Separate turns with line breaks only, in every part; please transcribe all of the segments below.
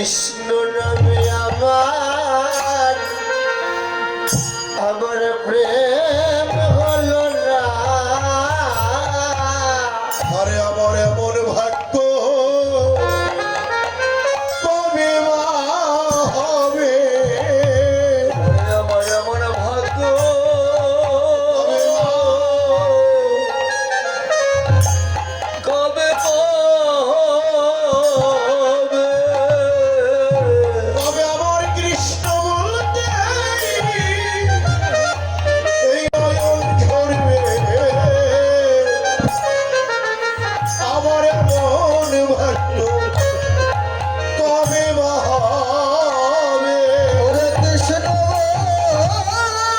কৃষ্ণ নামে আমার আমার প্রেম হলো না।
আরে আমার এমন ভাগ্য কবে মা হবে,
আমার এমন ভাগ্য কবে পাবে।
তবে আমার কৃষ্ণ বলতে এই নয়ন ঝরবে, আমার এমন ভাগ্য কবে মা হবে।
ওরে কৃষ্ণ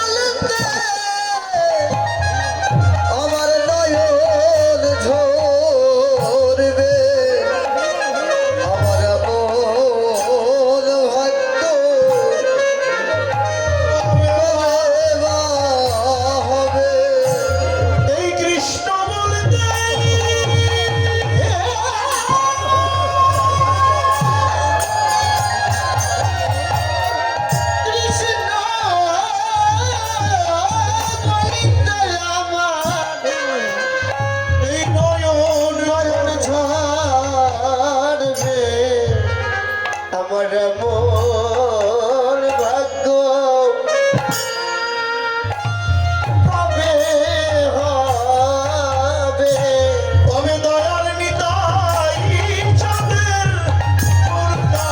বলতে আমার নয়ন ঝরবে, আমার মন ভাগ্য হবে।
এই কৃষ্ণ বলতে
কৃষ্ণ বলতে আমার
এই নয়ন
নয়ন ঝরবে, আমার মন ভাগ্য কবে হবে।
তবে দয়ার নিতাই চাঁদের মুর্দা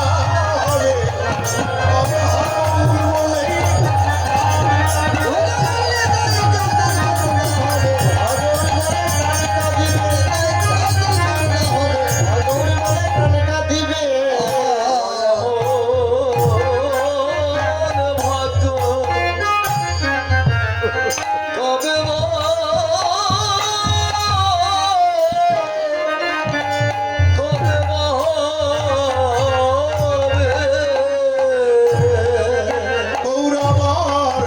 হবে, তবে হারাম বলে গৌরবার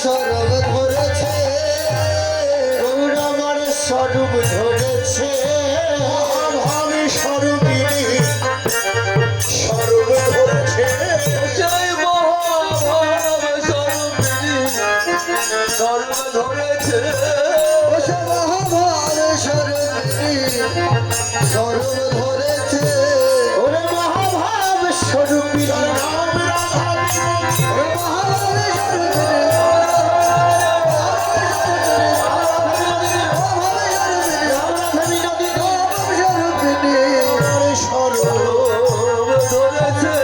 স্বর ধরেছে,
স্বরূপ ধরেছে
মহাভাবে স্বরূপিণী স্বরূপ ধরেছে,
জয় মহাভাব স্বরূপিণী স্বরূপ ধরেছে, মহাভাব স্বরূপিণী স্বরূপ ধরেছে। ওরে মহাভাব স্বরূপিণী
রাম রাধা
ওরে মহাভাব
স্বরূপ
ধরেছে।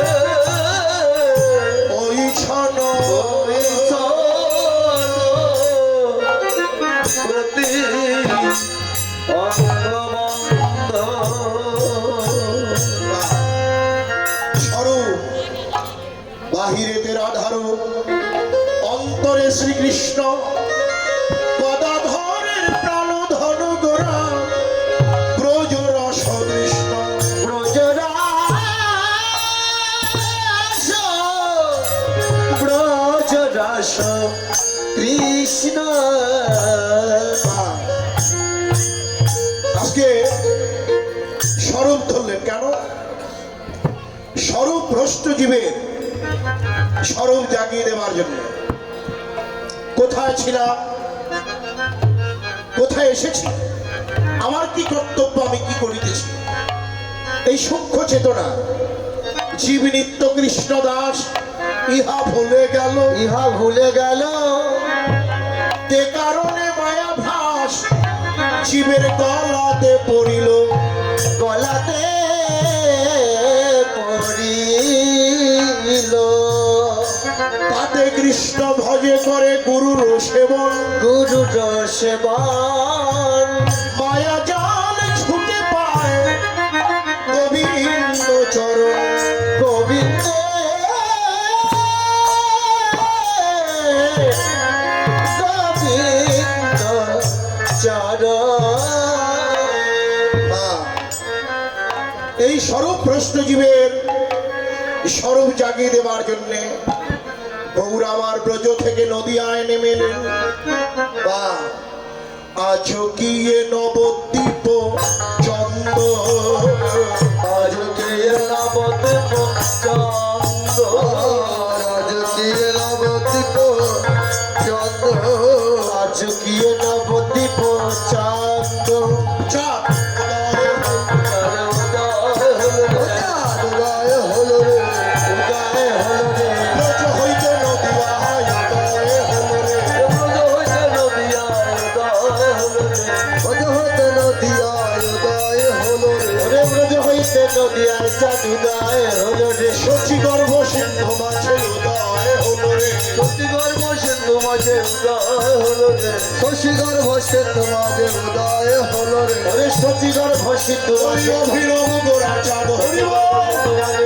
ওই ছন
প্রতি অঙ্গমঙ্গ
স্বরূপ বাহিরেতে রাধার অন্তরে শ্রীকৃষ্ণ গদাধরের প্রাণ ধন গোরা ব্রজ রস কৃষ্ণ
ব্রজরাস কৃষ্ণ।
আজকে স্বরূপ ধরলেন কেন? স্বরূপ ভ্রষ্ট জীবের স্বরূপ জাগিয়ে দেওয়ার জন্য। কোথায় ছিলাম, কোথায় এসেছি, আমার কি কর্তব্য, আমি কি করিতেছি, এই সূক্ষ্ম চেতনা জীব নিত্য কৃষ্ণ দাস ইহা ভুলে গেল,
ইহা ভুলে গেল।
তে কারণে মায়া ভাস জীবের গলাতে পড়িল,
গলাতে পড়িল।
তাতে কৃষ্ণ ভজে করে গুরুর সেবন,
গুরুর সেবন
মায়া জাল ছুটে পায় গোবিন্দ চরণ,
গোবিন্দ গোবিন্দ চরণ।
এই স্বরূপ ভ্রষ্ট জীবের স্বরূপ জাগিয়ে দেওয়ার জন্যে গৌর আমার ব্রজ থেকে নদিয়ায় নেমে এলেন। বা আজও কি এ নবদ্বীপ চন্দ্র,
আজও কি এ নবদ্বীপ চন্দ্র, আজও কি এ নবদ্বীপ চন্দ্র, আজও কি এ নবদ্বীপ চন্দ্র।
চাঁদ
উদয় হলো রে, উদয় হলো রে,
ব্রজ হইতে নদিয়ায় উদয় হলো রে।
ব্রজ হইতে নদিয়ায় উদয় হলো রে, ব্রজ হইতে নদিয়ায় উদয় হলো রে, ওরে ব্রজ হইতে নদিয়ায় চাঁদ উদয় হলো রে,
শচী গর্ভ সিন্ধু মাঝে উদয় হলো রে।
শশী গর্ভ সিন্ধু মাঝে উদয় হলো রে, শশী গর্ভ সিন্ধু মাঝে উদয় হলো রে, ওরে শশী গর্ভ সিন্ধু
ওই
মাঝে
অভিনব গোরা চাঁদ হরিব।
উদয়